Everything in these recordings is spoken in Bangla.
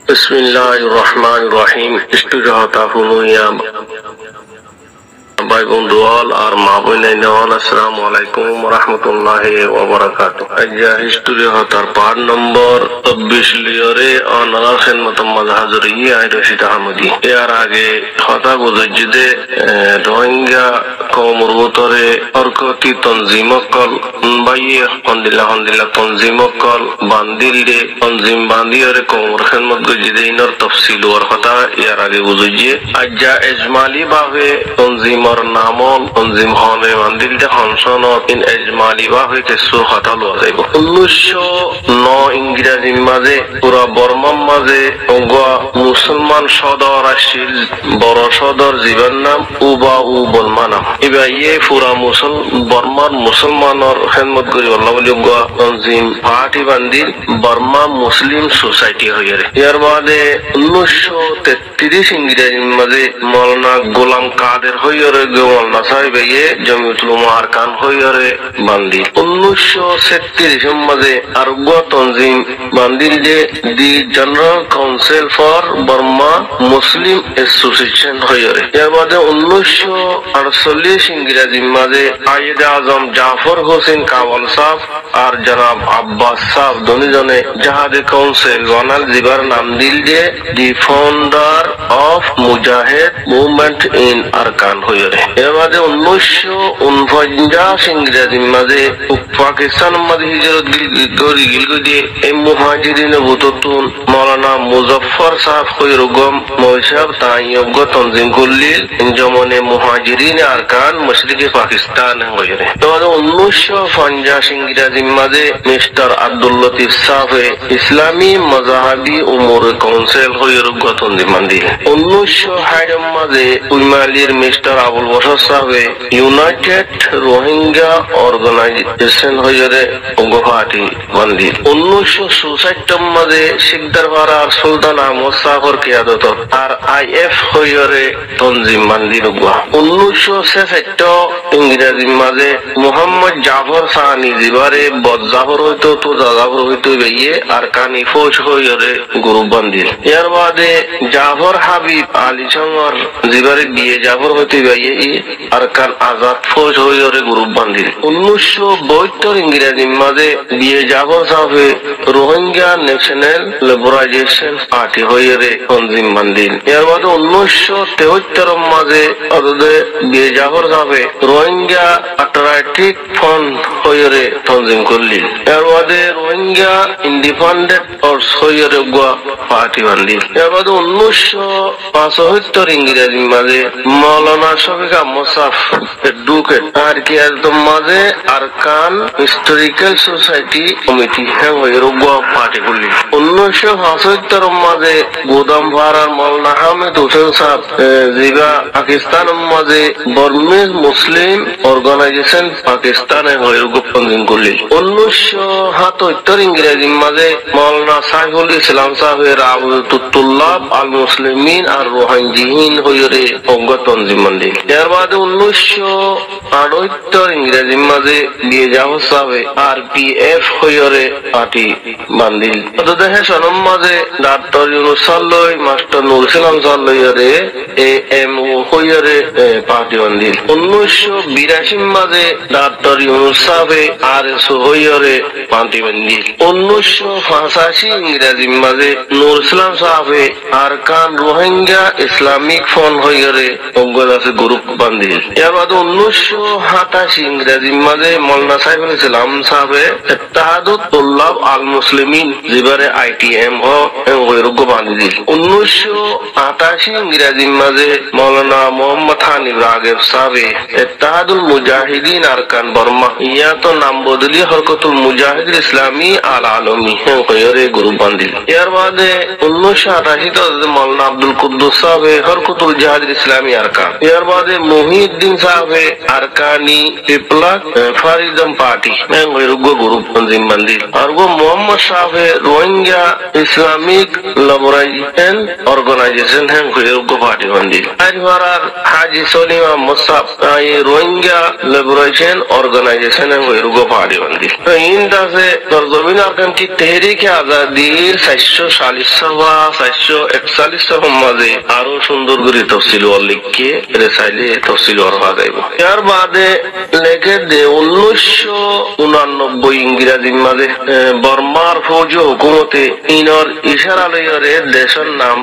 বিসমিল্লাহির রহমানির রহিম। ইস্তুজাহাতা হুনুইয়া ভাই বন্ধু আর মা বোনেই নেওয়াল, আসসালামু আলাইকুম রহমতুল্লাহি ওয়া বারাকাতুহু। আজ্জা হিস্টোরি হতার পার্ট নম্বর 26 লিয়রে অনার খেদমত হাজরি আই রশিদ আহমদি। এর আগে হতা গুজরিদে রোহিঙ্গা কওমর ভিতরে হরকতি তনজিমকল বাইয়ে হন্দিল্লা তনজিমকল বান্দিল দে তনজিম বান্দিয়রে কওমর খেদমত গুজরিদে ইনর তফসিল ওর কথা এর আগে গুজরিয়ে আজ্জা ইজমালি ভাবে তনজিমর নামল তনজিম হনে বান্দিল দে হনসনত ইন ইজমালি ভাবে কিছু কথা লওয়া যাইব। 1909 ইংরেজির মাঝে পুরা বর্মার মাঝে মুসলমান সদর আসছিল, বড় সদর জীবন নাম উবা উ বর্মা নাম। এবার ইয়ে পুরা বর্মার মুসলমানের খেদমত করি আল্লাহ বলি তনজিম পার্টি বান্দিল বর্মা মুসলিম সোসাইটি হয়ে রে। এর বাদে 1933 ইংরেজির মাঝে মৌলানা গোলাম কাদের হয়ে রে মৌলানা সাহেব ইয়ে জমিয়তুল উলামা আরকান হয়ে রে বান্দিল। 1936 মাঝে আর তনজিম বান্দিল যে the general council for Burma Muslim association হয়ে রে। এর বাদে 1948 ইংরেজির মাঝে কায়েদ আজম জাফর হোসেন কাওয়াল সাহেব আর জনাব আব্বাস সাহেব দুজনে জাহাদে কাউন্সিল বানাল জিবার নাম দিল যে the founder of Mujahid movement in Arakan হয়ে রে। এর বাদে 1949 ইংরেজির মাঝে পাকিস্তান মাঝে হিজরত গিলগুদি এই মুহাজিরিন বুততুন মৌলানা মুজফর সাহেব খৈরুগম মহসাব তাইয়ব তনজিম করলিল জমনে মুহাজিরিন আরকান মশরিকি পাকিস্তান হয়ে রে। 1950 ইংরেজির মাঝে মিস্টার আব্দুল লতিফ সাহেব ইসলামী মজাহাবি উমুর কাউন্সিল খৈরুগ তনজিম বান্দিল। 1960 মাঝে উইমালির মিস্টার আবুল বশর সাহেব ইউনাইটেড রোহিঙ্গা অর্গানাইজেশন হয়ে রে পার্টি বান্দিল। 1966 মাঝে শিকদার পাড়ার সুলতান আহমদ সাহর কিয়াদত আর IF হয়ে রে তনজিম বান্দিল। 1966 ইংরেজির মাঝে মোহাম্মদ জাফর সাহানি জিবারে বদ জাফর হইতো তো জাফর হইতো বেয়ে আর কানি ফৌজ হয়ে রে গ্রুপ বান্দিল। এর বাদে জাফর হাবিব আলী চঙ্গর জিবারে বিয়ে জাফর হইতে বেয়ে আর কান আজাদ ফৌজ হয়ে রে গ্রুপ বান্দিল। 1972 ইংরেজির মাঝে বিয়ে জাফর সাহেব রোহিঙ্গা ন্যাশনাল লিবারেশন পার্টি হয়ে রে তনজিম বান্দিল। এর বাদে 1973 মাঝে বিয়ে জাফর সাহেব রোহিঙ্গা প্যাট্রিয়টিক ফ্রন্ট হয়ে রে তনজিম করলি। এর বাদে রোহিঙ্গা ইন্ডিপেন্ডেন্ট ফোর্স হয়ে রে পার্টি বান্দিল। এর বাদে 1975 ইংরেজির মাঝে মৌলানা শফিক আহমদ সাহেব এডুকেট আর কি একদম মাঝে আরকান হিস্টোরিক্যাল সোসাইটি কমিটি হয়ে রে পার্টি করলি। 1975 মাঝে গোদাম ভাড়ার মৌলানা আহমেদ হোসেন সাহেব জিবা পাকিস্তান মাঝে বর্মিজ মুসলিম অর্গানাইজেশন পাকিস্তানে হয়ে তনজিম করলি। 1977 ইংরেজির মাঝে মৌলানা সাইফুল ইসলাম সাহেবের আবুতুল্লাহ আল মুসলিমিন আর রোহিঙ্গিহীন হয়ে রে তনজিম বান্দিল। এর বাদে 1978 ইংরেজির মাঝে বিয়ে জাফর সাহেব RPF হয়ে রে পার্টি বান্দিল। দেশে সনম মাঝে ডাক্তার ইউনুস সাল্লই মাস্টার নুর ইসলাম সাল্লই রে AMO হয়ে রে পার্টি বান্দিল। 1982 মাঝে ডাক্তার ইউনুস সাহেব RSO হয়ে রে পার্টি বান্দিল। 1985 ইংরেজির মাঝে নুর ইসলাম সাহেব আরকান রোহিঙ্গা ইসলামিক ফ্রন্ট হয়ে রে আছে গ্রুপ বান্দিল। এর বাদে 1987 ইংরেজির মাঝে মৌলানা সাইফুল ইসলাম সাহেব ইত্তেহাদুত তুল্লাব আল মুসলিমিন জিবারে ITM হয়ে বান্দিল। 1988 ইংরেজির মাঝে মৌলানা মোহাম্মদ হানিফ রাগেব সাহেব ইত্তেহাদুল মুজাহিদিন আরকান বর্মা ইয়া তো নাম বদলি হরকতুল মুজাহিদ ইসলামী আল আলমী হয়ে রে গ্রুপ বান্দিল। এর বাদে 1988 মৌলানা আব্দুল কুদ্দুস সাহেব হরকতুল জিহাদ ইসলামী আরকান। এর বাদে বাদে মহিউদ্দিন সাহেবে আরকানি পিপলাক ফারিদম পার্টি রুগ্য গ্রুপ জিম্মান্দির আর গো মোহাম্মদ সাহেবে রোহিঙ্গা ইসলামিক লিবারেশন অর্গানাইজেশন হ্যাঁ রুগ্য পার্টি মন্দির আজমারার হাজি সলিমা মুসাফ রোহিঙ্গা লিবারেশন অর্গানাইজেশন হ্যাঁ রুগ্য পার্টি মন্দির ইন্দা से सरजमीन आरकान की तहरीक आजादीर 440 सभा 441 सभा মাঝে আরো সুন্দর করে তফসিল লিখে রেসাইলে তফসিল হওয়া যাইব। এর বাদে লেখে দে 1989 ইংরেজি মাঝে বর্মার ফৌজ হুকুমতে ইনর ইশারা লইরে দেশের নাম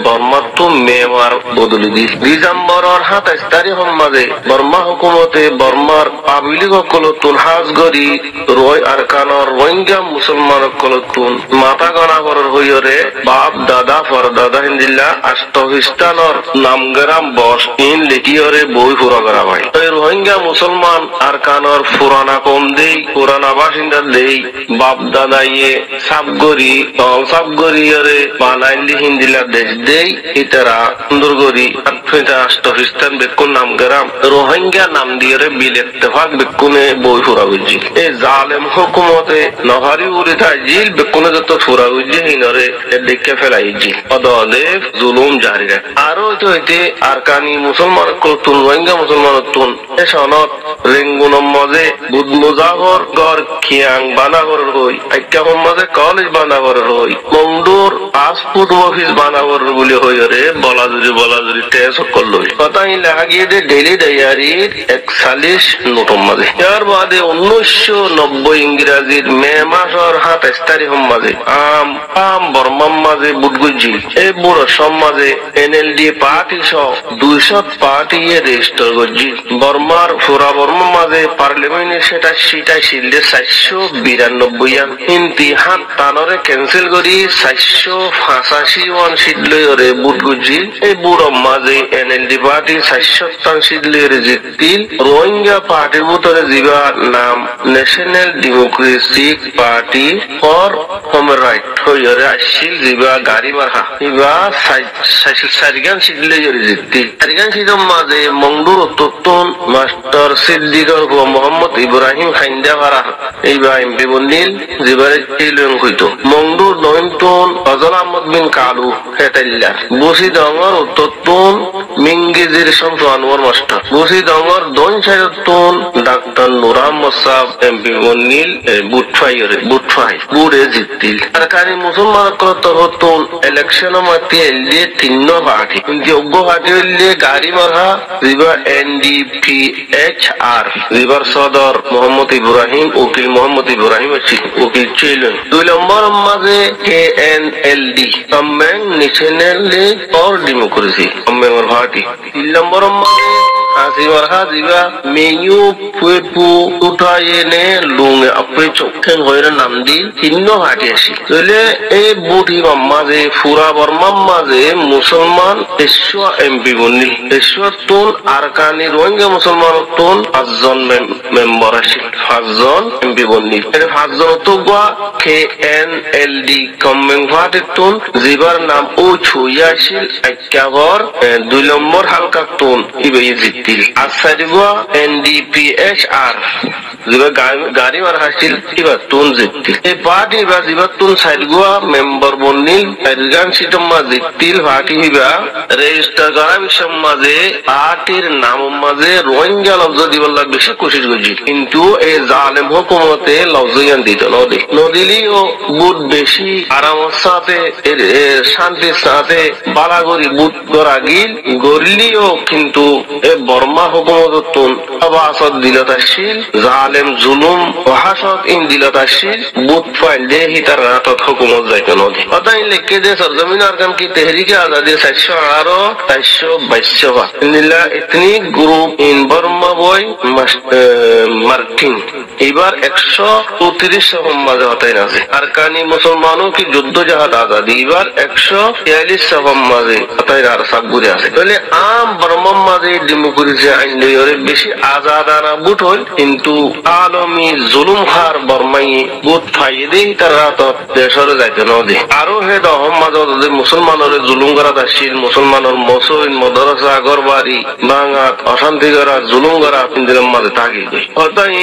বর্মা টু মেওয়ার বদলি দি ডিসেম্বরের 27 তারিখ মাঝে বর্মা হুকুমতে বর্মার পাবলিক সকলতুন হাজগরি রয় আরকানর রোহিঙ্গা মুসলমান সকলতুন মাতা গণা করার হইরে বাপ দাদা ফরদাদা হিন্দিল্লা আষ্টহিস্তানর নামগ্রাম বস ইন লিখিয়রে বই পুরা করা ভাই রোহিঙ্গা মুসলমান আরকানর পুরানা কম দেই পুরানা বাসিন্দা দেই বাপ দাদা ইয়ে সাবগরি সাবগরিয়রে বানাইলি হিন্দিল্লা দেশ দেই ইতারা সুন্দর করি আষ্টহিস্তান বেকুন নামগ্রাম রোহিঙ্গা নাম দিয়ে বিল ইত্তেফাক বেকুনে বই পুরা বুঝি এই জালেম হুকুমতে নহারি উড়িতা জিল বেকুনে যত পুরা বুঝি হিনরে দেখে ফেলাইছি অদদেব জুলুম জারি রাখ আরো হইতে আরকানি মুসলমান কতুন রোহিঙ্গা মুসলমান তুন এ সনত রেঙ্গুনম মাঝে বুধ মুজাফর গড় খিয়াং বানাগর হই আইকা মাঝে কলেজ বানাগর হই মংডুর পাসপোর্ট অফিস বানাগর বলে হইরে বলাজুরি টেস করল কথা লাগিয়ে দে ডেইলি ডায়ারির 41 নোটম মাঝে এর বাদে 1990 ইংরেজির মে মাসের 27 তারিখ মাঝে আম বর্মার মাঝে বুটগুজি এই বুড়ো সমাজে এনএলডি পার্টি সহ 200 পার্টি রেজিস্টার করছি বর্মার ফুরা বর্মার মাঝে পার্লামেন্টে সেটা শিলদে 492 ইমতিহান তানরে ক্যান্সেল করি 485 সিট লইরে বুটগুজি এই বুড়ো মাঝে এনএলডি পার্টি 457 সিট লইরে জিতিল রোহিঙ্গা পার্টির ভিতরে জিবা নাম national democratic party for human right হইরে আসিল জিবা গাড়ি মারহা ইবা সারিগান সিডলে জড়ি জিতি সারিগান সিদম মাঝে মংডুর উত্তরতন মাস্টার সিদ্দিকর মোহাম্মদ ইব্রাহিম খাইন্দা ভাড়া এইবা এমপি বন্দিল জিবারে চিলুং হইতো মংডুর নয়নতন ফজল আহমদ বিন কালু হেতাইল্লা বসি দঙ্গর উত্তরতন মিঙ্গিজির শামসু আনোয়ার মাস্টার বসি দঙ্গর দন সাইরতন ডাক্তার নুর আহমদ সাহেব এমপি বন্দিল বুটফাই বুড়ে জিতিল সরকারি মুসলমান তরহতন ইলেকশন মাতি এলিয়ে 3 পার্টি যোগ্য পার্টি হইলে গাড়ি মারহা জিবা NDPHR জিবার সদর মোহাম্মদ ইব্রাহিম উকিল মোহাম্মদ ইব্রাহিম আছে উকিল ছিলেন 2 নম্বর মাঝে KNLD কমেং ন্যাশনাল ফর ডেমোক্রেসি কমেং পার্টি 3 নম্বর মাঝে আসিবার হাজিবা মেয়ু পুপু উঠায়েনে লুঙে আপনি চোখেন হইরে নাম দি 3 পার্টি আসি তাহলে এই বুটি মাঝে ফুরা বর্মার মাঝে মুসলমান এশিয়া এমপি বন্দিল এশিয়া তুন আরকানি রোহিঙ্গা মুসলমান তুন 5 জন মেম্বার আসি 5 জন এমপি বন্দিল 5 জন তো গোয়া KNLD কমেং পার্টি তুন জিবার নাম ও ছুইয়া আসিল একাবর 2 নম্বর হালকা তুন ইবে জিতিল আসারি গোয়া NDPHR জিবা গাড়ি মার হাসিল ইবা তুন জিতিল এই পার্টি বা জিবা তুন সাইড গোয়া মেম্বার বন্দিল এরগান সিটম মাঝে তিল পার্টি হিবা রেজিস্টার করা বিষয় মাঝে পার্টির নাম মাঝে রোহিঙ্গা লফজ দিবল্লা বেশি কোশিশ করছি কিন্তু এই জালেম হুকুমতে লফজান দিত নদিলিও বুট বেশি আরামের সাথে শান্তির সাথে বালাগরি বুট করা গিল গরলিও কিন্তু এ বর্মা হুকুমত তুন আবাসত দিলতাশীল জালেম জুলুম ওহাসত ইন দিলতাশীল বুট ফাইল দে হিতার রাতত হুকুমত যাইতো নদী অতাই লিখে দে सरजमीन आरकान की तहरीक आजादी 418 422 इंदिल्ला इतनी group in Burma boy number 3 এবার 134 সফম মাঝে হতাই আছে আরকানি মুসলমানও কি যুদ্ধ জাহাদ আজাদি এবার 146 সফম মাঝে হতাই আর সাবগুরে আছে তাহলে আম বর্মম মাঝে ডেমোক্রেসি আইন লইরে বেশি আজাদানা বুট হল কিন্তু আলমী জুলুম হার বর্মাই বুট ফাইদে তারা তো দেশরে যাইতে নদে আরো হে দহম মাঝে মুসলমানের জুলুম করা দাসিল মুসলমানের মসজিদ মাদ্রাসা ঘরবাড়ি ভাঙা অশান্তি করা জুলুম করা ইন্দিরাম মাঝে থাকি হতাই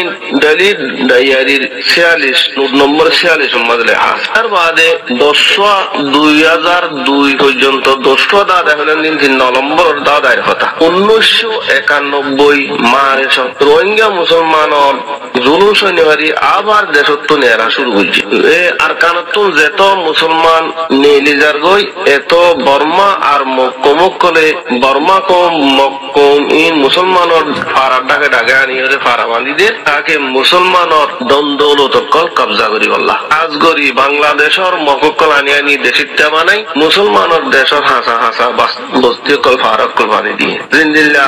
দলিল ডায়ারির 46 নম্বর 46 মাঝে আছে তার বাদে 2002 পর্যন্ত 10 দাদা হলেন 3 নম্বর দাদার কথা 1991 মার্চ রোহিঙ্গা মুসলমানর জুলুম শনিবারী আবার দেশত্ব নেরা শুরু করছে আর কানতুন যেত মুসলমান নেলিজার গই এত বর্মা আর মক্কমকলে বর্মা কম মক্কম ইন মুসলমানর ফারা ডাকে ডাকে আনিয়ে ফারা বান্দিদের তাকে মুসলমানর দন্দৌলত কল কবজা করি বললা আজ গরি বাংলাদেশর মক্কল আনি দেশিটা বানাই মুসলমানর দেশর হাসা হাসা বস্তি কল ফারাক কল বানি দিয়ে জিন্দিল্লা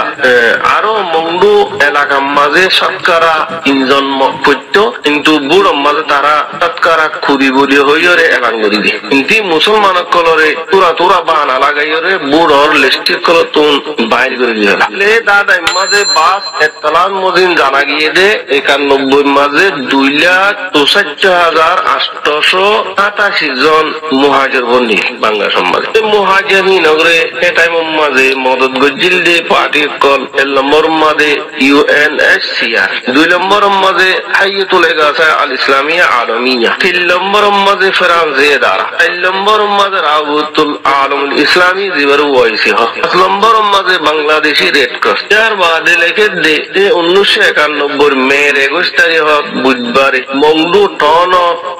আরো মংডু এলাকার মাঝে শতকরা 3 জন মক্কত কিন্তু বুড়ো মাঝে তারা শতকরা খুদি বলি হইরে এলান করি দিয়ে কিন্তু মুসলমান কলরে তুরা তুরা বানা লাগাইরে বুড়োর লিস্টে কল তুন বাইর করে দিয়ে লে দাদা মাঝে বাস এতলান মদিন জানা গিয়ে দে 91 মাঝে 2,64,888 জন মুহাজির বন্দি বাংলা সমাজে মুহাজিরি নগরে এ টাইম মাঝে মদত গজিল দে পার্টি কল 1 নম্বর মাঝে UNHCR 2 নম্বর মাঝে হাইয়াতুল ইগাসা আল ইসলামিয়া আলমিয়া 3 নম্বর মাঝে ফ্রান্সে দারা 4 নম্বর মাঝে রাবতুল আলমুল ইসলামী জিবর ওয়াইসি 5 নম্বর মাঝে বাংলাদেশি রেড ক্রস তার বাদে লেখে দে 1991 মে 21 তারিখ বুধবারে মংডু টন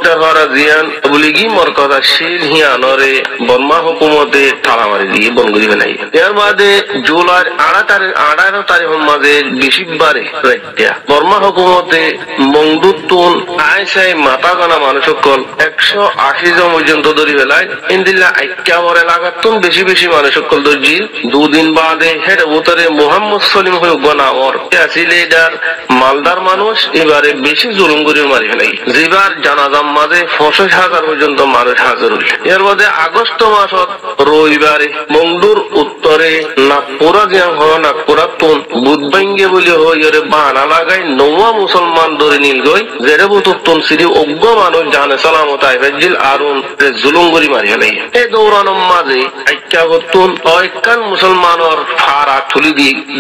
তারা জিয়ান বলিগি মরকদা শিল হিয়ানরে বর্মা হুকুমতে তালা মারি দিয়ে বনগুলি বানাই এর বাদে জুলাই 18 তারিখ মাঝে 20 বারে বর্মা হুকুমতে মংডু তুন আইসাই মাথা গানা মানুষ সকল 180 জন পর্যন্ত ধরি বেলায় ইন্দিল্লা আইক্যাবর এলাকাতুন বেশি বেশি মানুষ সকল ধরজি 2 দিন বাদে হেড উত্তরে মোহাম্মদ সলিম হয়ে গনাওর লিডার মালদার মানুষ এবারে বেশি জুলুম করে মারি ফেলাই যেবার জানাজাম মাঝে 65,000 পর্যন্ত মানুষ হাজির হল এর মধ্যে আগস্ট মাসত রবিবারে মংডুর উত্তরে নাগপুরা জিয়া হল নাগপুরা তুন বুধবাঙ্গে বলি হইরে বানা লাগাই নৌয়া মুসলমান ধরে নীল গই জেরে বুতুন সিরি অজ্ঞ মানুষ জানে সালামত আইফাজিল আরুন জুলুম করে মারি ফেলাই এই দৌড়ানোর মাঝে আইক্যা করতুন অয়কান মুসলমানর ফারা তুলি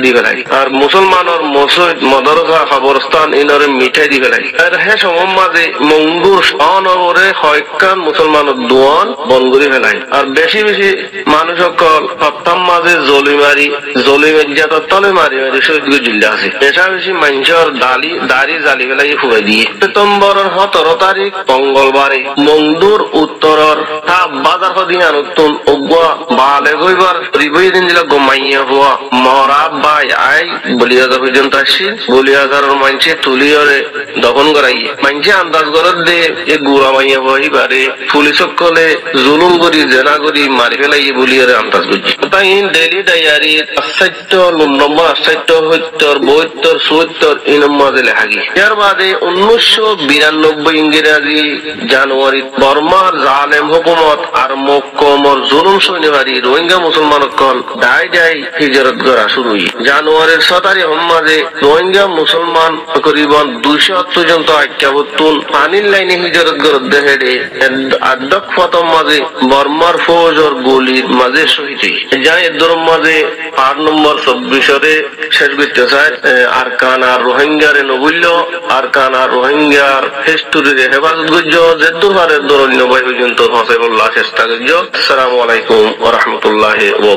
দি ফেলাই আর মুসলমানর মসজিদ মাদ্রাসা কবরস্থান ইনরে মিঠাই দি ফেলাই আর হে সময় মাঝে মংডুর অনরে হয়কান মুসলমানের দোয়ান বনগুলি ফেলাই আর বেশি বেশি মানুষ সকল সপ্তাহ মাঝে জলিমের জাতার তলে মারি মারি শহীদ জিল্লা আছে বেশা বেশি মানুষের দাড়ি জালি ফেলাই ফুয়াই দিয়ে সেপ্টেম্বরের 17 তারিখ মঙ্গলবারে মংডুর উত্তরের বাজার দিন নতুন অগুয়া বালে গইবার রিবই দিন দিলা গোমাইয়া হওয়া মরা বাই আই বলিয়াজা পর্যন্ত আসছিল বলিয়াজারের মানুষে তুলিয়রে দফন করাই মানুষে আন্দাজ করার দে এ গুড়া মাইয়া হইবারে পুলিশ সকলে জুলুম করি জেনা করি মারি ফেলাই বলিয়ারে আন্দাজ করছি তাই ডেইলি ডায়ারি 68 নম্বর 68 72 74 এই নম্বরে লেখা গিয়ে এর বাদে 1992 ইংরেজি জানুয়ারি বর্মার জালেম হুকুমত আর মক্কমর জুলুম শনিবারী রোহিঙ্গা মুসলমান কল দায় হিজরত করা শুরু জানুয়ারির 6 তারিখ মাঝে রোহিঙ্গা মুসলমান করিবন 200 পর্যন্ত আইক্যাবতুন পানির লাইনে হিজরত করত দেহেডে আদক ফতম মাঝে বর্মার ফৌজর গুলির মাঝে শহীদ যা এর মাঝে 8 নম্বর 24 শেষ করতে চায় আরকান আর রোহিঙ্গারে নবুল্য আরকান আর রোহিঙ্গার হিস্টোরিরে হেফাজত গুজ্জ যে দুহারের দরণ্য পর্যন্ত ফসে বললা চেষ্টা করছ। আসসালামু আলাইকুম ওয়া রাহমাতুল্লাহি ওয়া